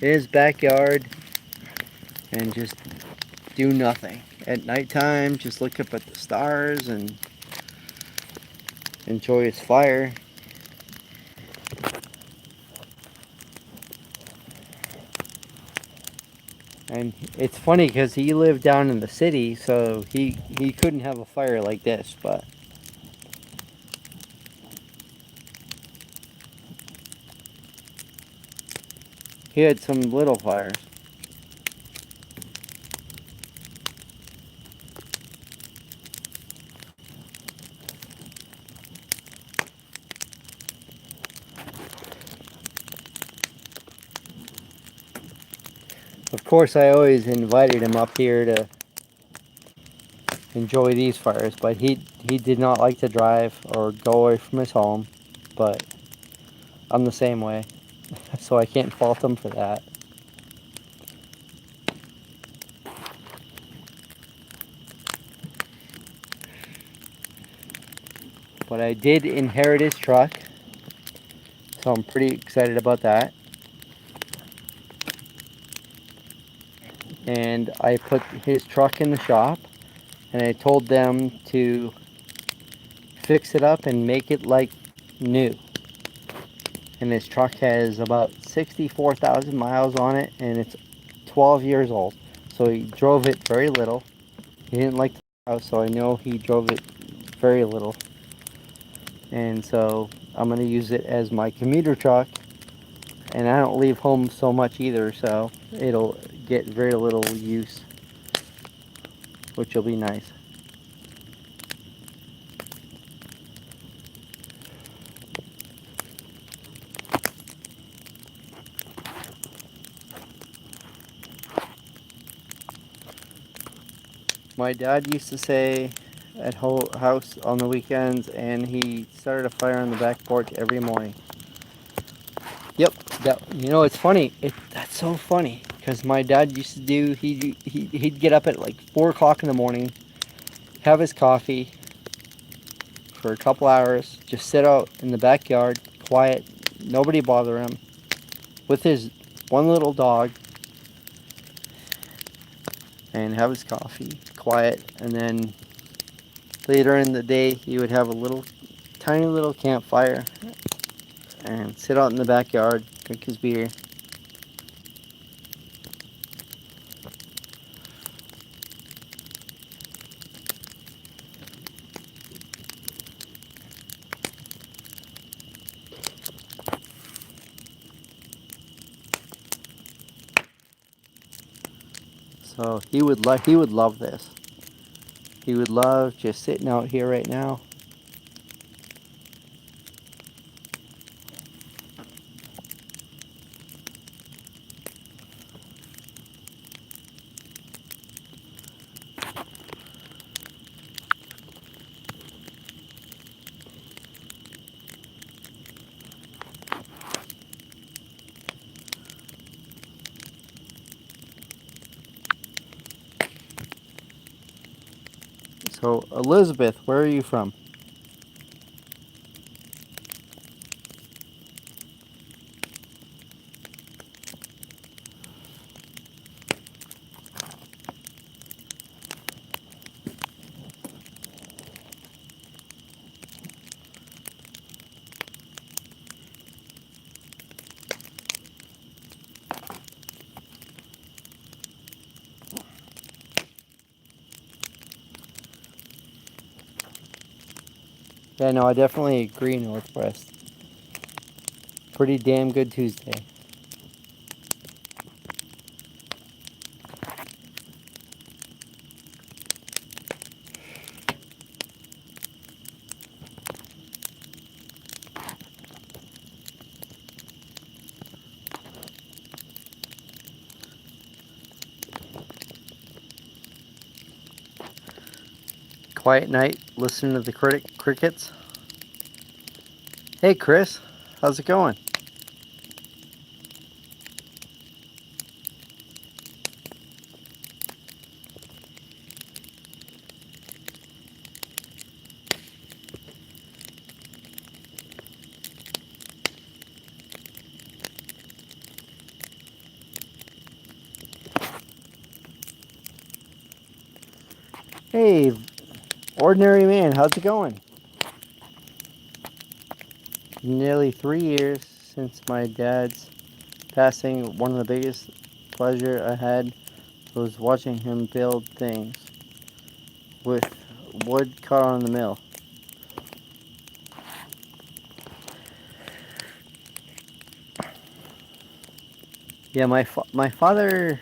in his backyard and just do nothing. At nighttime, just look up at the stars and enjoy his fire. And it's funny because he lived down in the city, so he couldn't have a fire like this, but he had some little fires. Of course, I always invited him up here to enjoy these fires, but he did not like to drive or go away from his home, but I'm the same way, so I can't fault him for that. But I did inherit his truck, so I'm pretty excited about that. And I put his truck in the shop, and I told them to fix it up and make it like new. and his truck has about 64,000 miles on it, and it's 12 years old. So he drove it very little. He didn't like the house, so I know he drove it very little. And so I'm going to use it as my commuter truck, and I don't leave home so much either, so it'll get very little use, which will be nice. My dad used to say at house on the weekends, and he started a fire on the back porch every morning. Yep, it's funny. That's so funny because my dad used to do. He'd get up at like 4 o'clock in the morning, have his coffee for a couple hours, just sit out in the backyard, quiet, nobody bother him, with his one little dog, and have his coffee, quiet, and then later in the day he would have a little, tiny little campfire, and sit out in the backyard, drink his beer. So he would love this. He would love just sitting out here right now. So Elizabeth, where are you from? Yeah, no, I definitely agree, Northwest. Pretty damn good Tuesday. Quiet night, listening to the crickets. Hey Chris, how's it going? Hey, ordinary man, how's it going? Nearly 3 years since my dad's passing. One of the biggest pleasure I had was watching him build things with wood cut on the mill. Yeah, my father,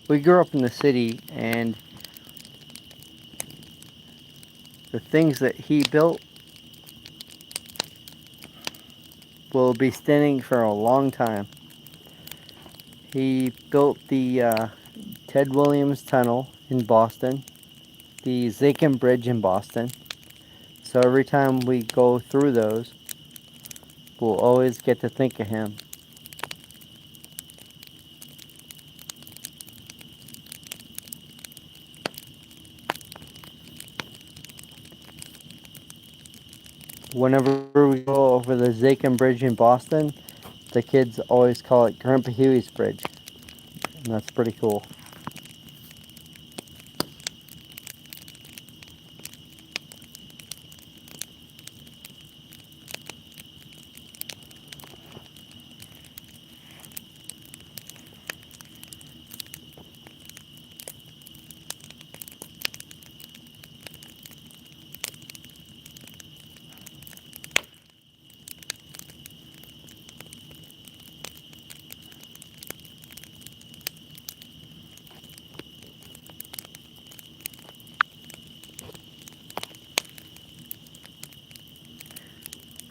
we grew up in the city, and the things that he built will be standing for a long time. He built the Ted Williams Tunnel in Boston, the Zachem Bridge in Boston. So every time we go through those, we'll always get to think of him. Whenever we go over the Zachem Bridge in Boston, the kids always call it Grandpa Huey's Bridge. And that's pretty cool.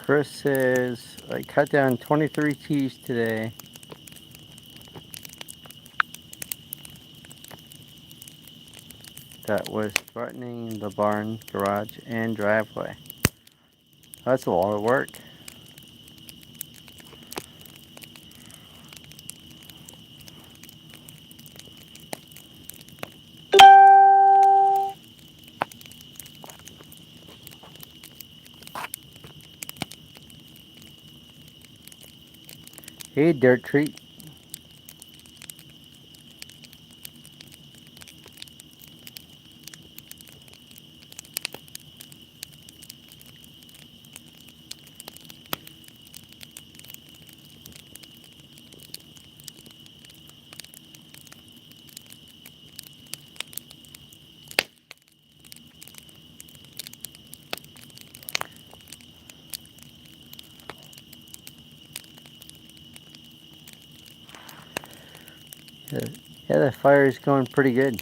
Chris says, I cut down 23 trees today. That was threatening the barn, garage, and driveway. That's a lot of work. Hey, Dirt Treat. Yeah, the fire is going pretty good.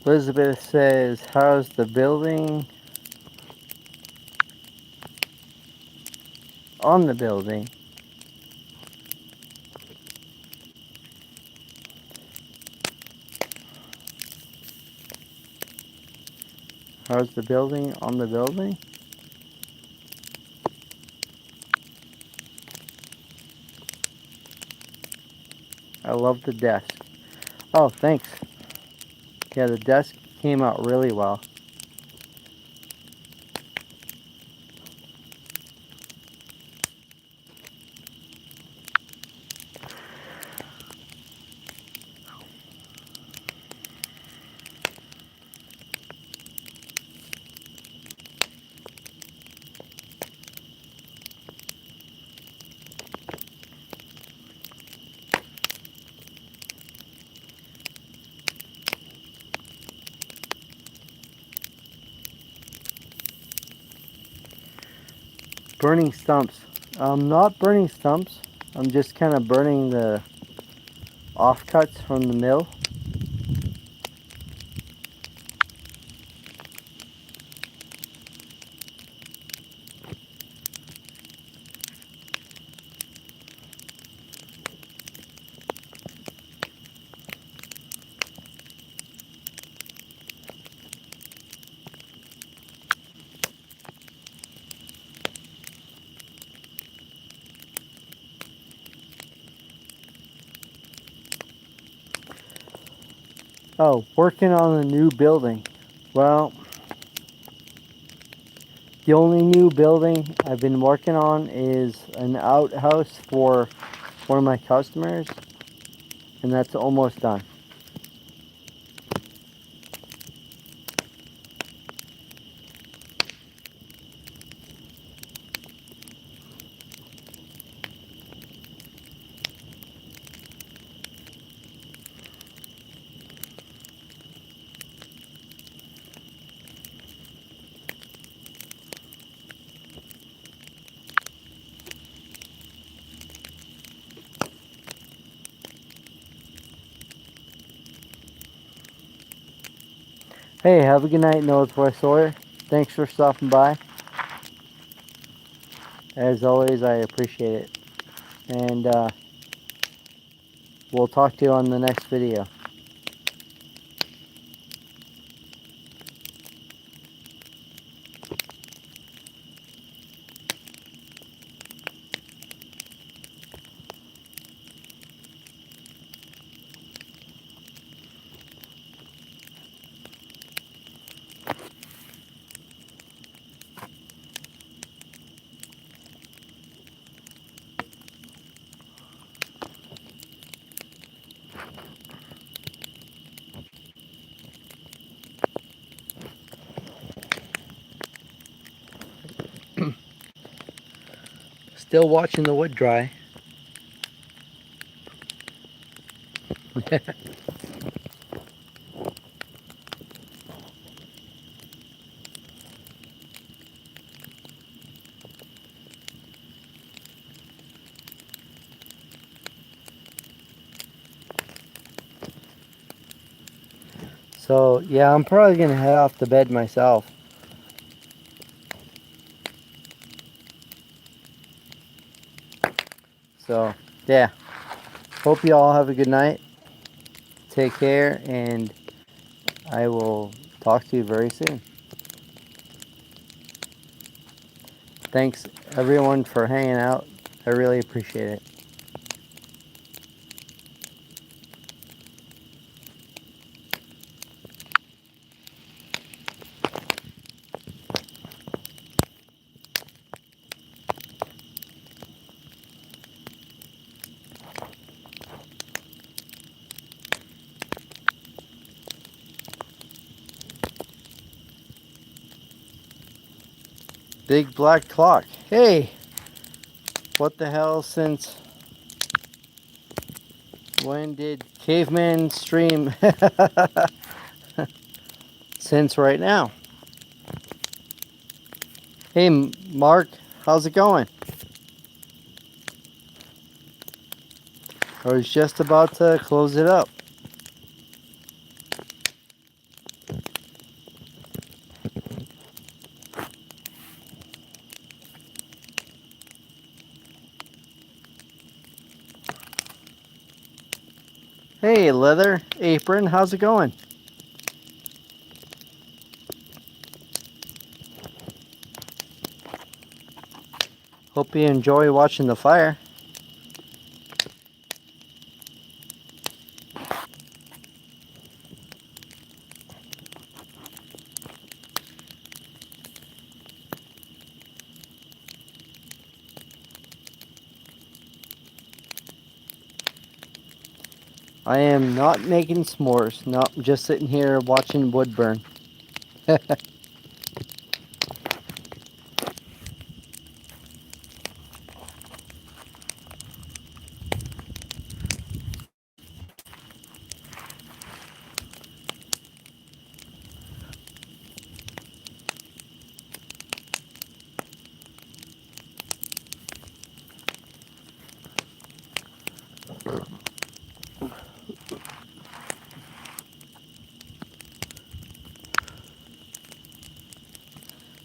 Elizabeth says, how's the building? On the building. How's the building on the building? I love the desk. Oh, thanks. Yeah, the desk came out really well. Burning stumps. I'm not burning stumps. I'm just kind of burning the offcuts from the mill. Oh, working on a new building. Well, the only new building I've been working on is an outhouse for one of my customers, and that's almost done. Hey, have a good night, Northwest Sawyer. Thanks for stopping by. As always, I appreciate it. And we'll talk to you on the next video. Still watching the wood dry. So yeah, I'm probably gonna head off to bed myself. So yeah, hope you all have a good night. Take care, and I will talk to you very soon. Thanks everyone for hanging out. I really appreciate it. Big black clock. Hey, what the hell, since when did cavemen stream? Since right now. Hey Mark, how's it going? I was just about to close it up. Hey Leather Apron, how's it going? Hope you enjoy watching the fire. I am not making s'mores. No, I'm just sitting here watching wood burn.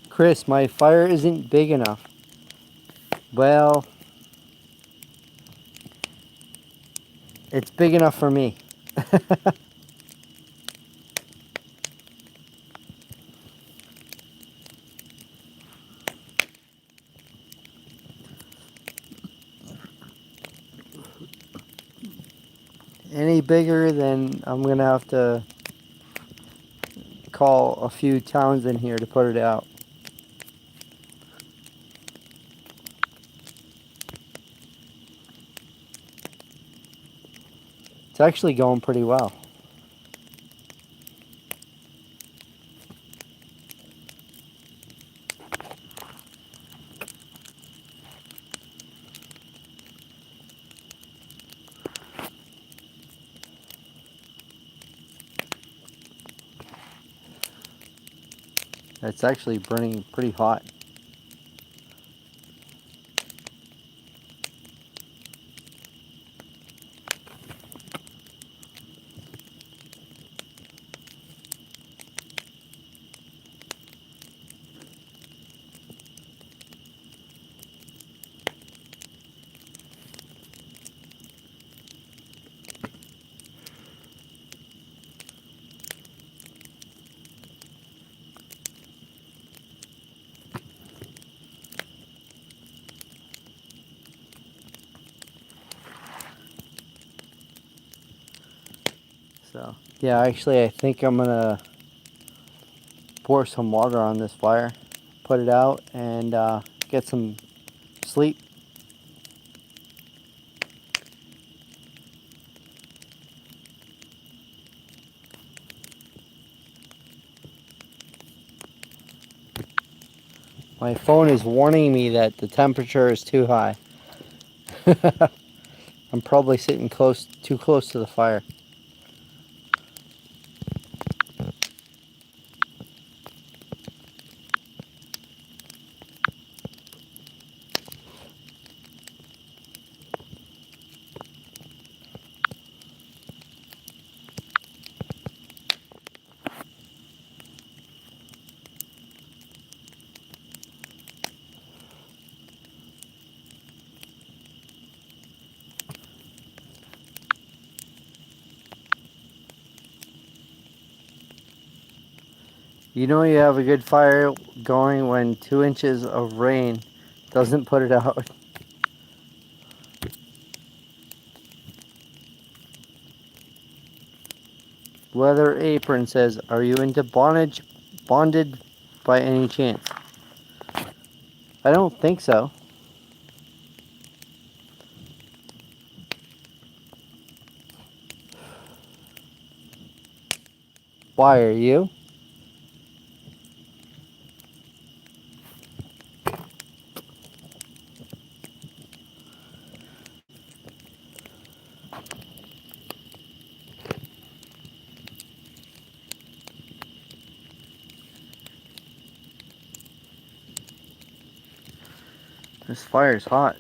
Chris, my fire isn't big enough. Well, it's big enough for me. Any bigger, then I'm gonna have to call a few towns in here to put it out. It's actually going pretty well. It's actually burning pretty hot. So yeah, actually I think I'm gonna pour some water on this fire, put it out, and get some sleep. My phone is warning me that the temperature is too high. I'm probably sitting too close to the fire. You know you have a good fire going when 2 inches of rain doesn't put it out. Leather Apron says, "Are you into bonded by any chance?" I don't think so. Why are you? This fire's hot.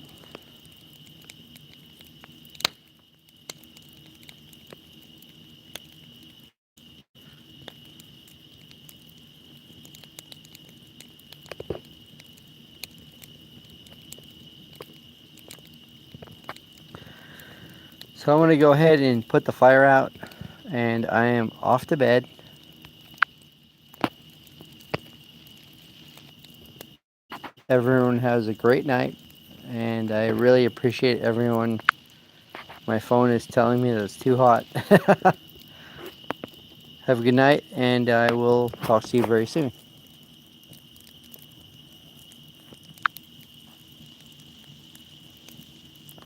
So I'm going to go ahead and put the fire out, and I am off to bed. Everyone has a great night, and I really appreciate everyone. My phone is telling me that it's too hot. Have a good night, and I will talk to you very soon.